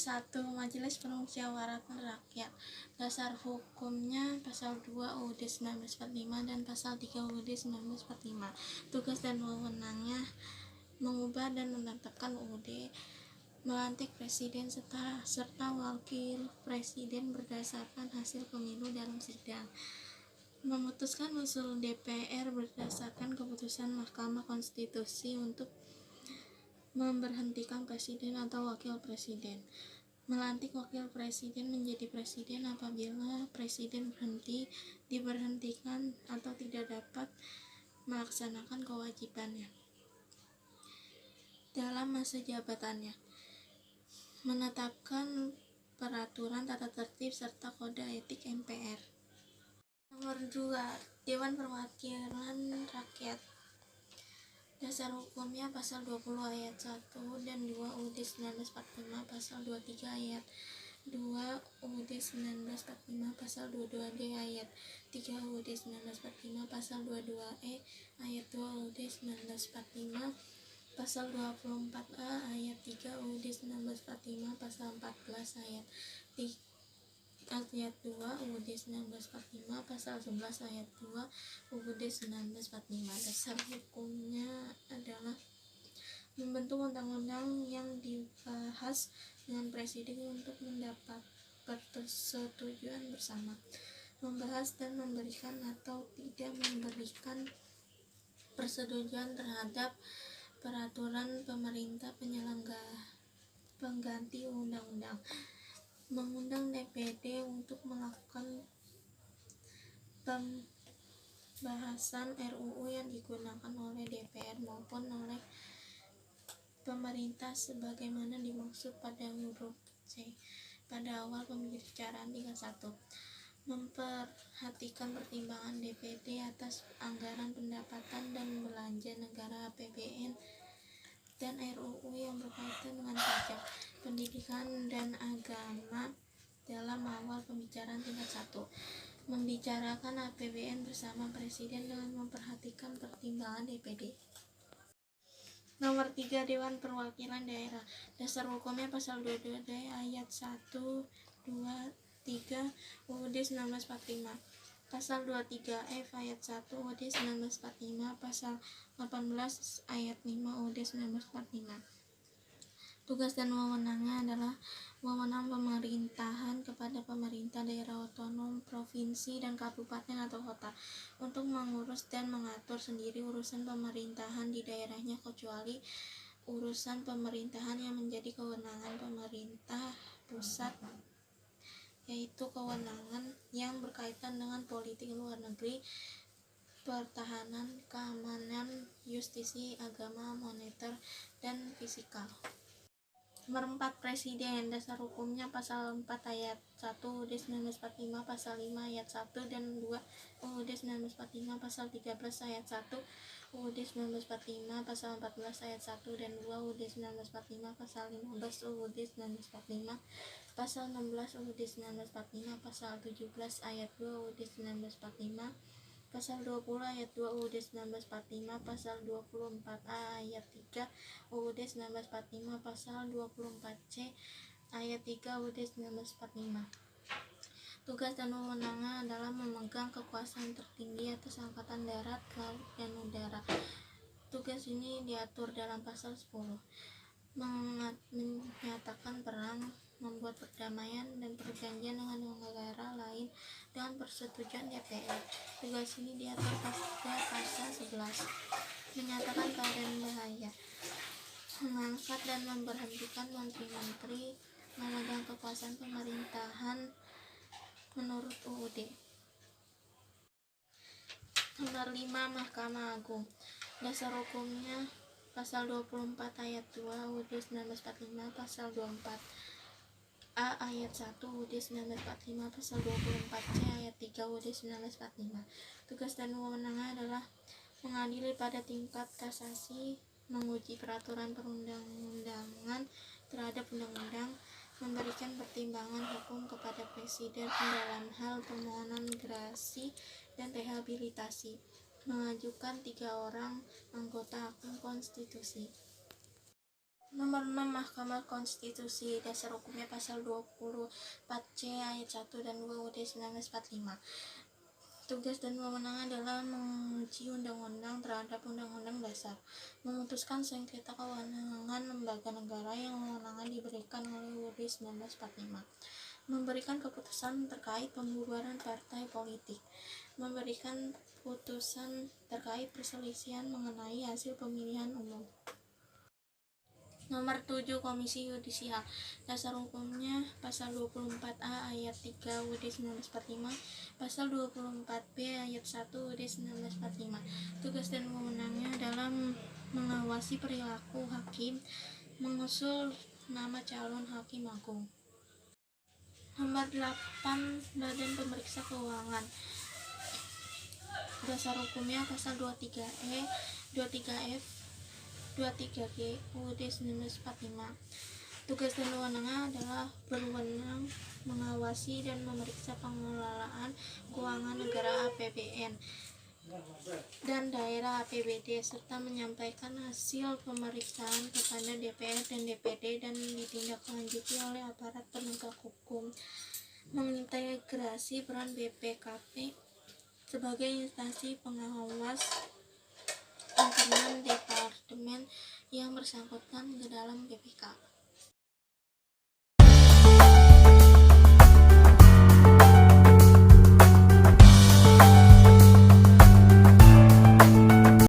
1. Majelis Permusyawaratan Rakyat. Dasar hukumnya pasal 2 UUD 1945 dan pasal 3 UUD 1945. Tugas dan wewenangnya mengubah dan menetapkan UUD, melantik presiden serta wakil presiden berdasarkan hasil pemilu dalam sidang, memutuskan usul DPR berdasarkan keputusan Mahkamah Konstitusi untuk memberhentikan presiden atau wakil presiden, melantik wakil presiden menjadi presiden apabila presiden diberhentikan atau tidak dapat melaksanakan kewajibannya dalam masa jabatannya, menetapkan peraturan tata tertib serta kode etik MPR. Nomor 2. Dewan Perwakilan Rakyat. Dasar hukumnya pasal 20 ayat 1 dan 2 UUD 1945, pasal 23 ayat 2 UUD 1945, pasal 22D ayat 3 UUD 1945, pasal 22E ayat 2 UUD 1945, pasal 24A ayat 3 UUD 1945, pasal 14 ayat 2 UUD 1945, pasal 11 ayat 2 UUD 1945. Dasar hukumnya adalah membentuk undang-undang yang dibahas dengan presiden untuk mendapat persetujuan bersama, membahas dan memberikan atau tidak memberikan persetujuan terhadap peraturan pemerintah pengganti undang-undang, mengundang DPD untuk melakukan pembahasan RUU yang digunakan oleh DPR maupun oleh pemerintah sebagaimana dimaksud pada huruf C pada awal pembicaraan tingkat 1, memperhatikan pertimbangan DPD atas anggaran pendapatan dan belanja negara APBN dan RUU yang berkaitan dengan pajak, pendidikan, dan agama dalam awal pembicaraan tingkat 1, membicarakan APBN bersama presiden dengan memperhatikan pertimbangan DPD. Nomor 3. Dewan Perwakilan Daerah. Dasar hukumnya pasal 22D ayat 1, 2, 3 UUD 1945, pasal 23F ayat 1 UUD 1945, pasal 18 ayat 5 UUD 1945. Tugas dan wewenangnya adalah wewenang pemerintahan kepada pemerintah daerah otonom, provinsi, dan kabupaten atau kota untuk mengurus dan mengatur sendiri urusan pemerintahan di daerahnya kecuali urusan pemerintahan yang menjadi kewenangan pemerintah pusat, yaitu kewenangan yang berkaitan dengan politik luar negeri, pertahanan, keamanan, justisi, agama, moneter, dan fiskal. Nomor 4. Presiden. Dasar hukumnya pasal 4 ayat 1 UUD 1945, pasal 5 ayat 1 dan 2 UUD 1945, pasal 13 ayat 1 UUD 1945, pasal 14 ayat 1 dan 2 UUD 1945, pasal 15 UUD 1945, pasal 16 UUD 1945, pasal 17 ayat 2 UUD 1945, pasal 20 ayat 2 UUD 1945, pasal 24A ayat 3 UUD 1945, pasal 24C ayat 3 UUD 1945. Tugas dan wewenangnya adalah memegang kekuasaan tertinggi atas angkatan darat, laut, dan udara. Tugas ini diatur dalam pasal 10. Menyatakan perang, membuat perdamaian dan perjanjian dengan negara lain dengan persetujuan DPR. Tugas ini diatur pada pasal 11. Menyatakan keadaan bahaya, mengangkat dan memberhentikan menteri-menteri, memegang kekuasaan pemerintahan menurut UUD. Nomor 5. Mahkamah Agung. Dasar hukumnya pasal 24 ayat 2 UUD 1945, pasal 24A ayat 1 UUD 1945, pasal 24C ayat 3 UUD 1945. Tugas dan wewenangnya adalah mengadili pada tingkat kasasi, menguji peraturan perundang-undangan terhadap undang-undang, memberikan pertimbangan hukum kepada presiden dalam hal permohonan gerasi dan rehabilitasi, mengajukan 3 orang anggota hakim konstitusi, Nomor 6 Mahkamah Konstitusi. Dasar hukumnya pasal 24C ayat 1 dan 2 UUD 1945. Tugas dan wewenang adalah menguji undang-undang terhadap undang-undang dasar, memutuskan sengketa kewenangan lembaga negara yang wewenangan diberikan oleh UUD 1945, memberikan keputusan terkait pembubaran partai politik, memberikan putusan terkait perselisihan mengenai hasil pemilihan umum. Nomor 7 Komisi Yudisial. Dasar hukumnya pasal 24A ayat 3 UUD 1945, pasal 24B ayat 1 UUD 1945. Tugas dan wewenangnya adalah mengawasi perilaku hakim, mengusul nama calon hakim agung. Nomor 8 Badan Pemeriksa Keuangan. Dasar hukumnya pasal 23E, 23F, 23G UUD 1945. Tugas dan wewenangnya adalah berwenang mengawasi dan memeriksa pengelolaan keuangan negara APBN dan daerah APBD serta menyampaikan hasil pemeriksaan kepada DPR dan DPD dan ditindaklanjuti oleh aparat penegak hukum. Mengintegrasi peran BPKP sebagai instansi pengawas internal departemen yang bersangkutan ke dalam BPK.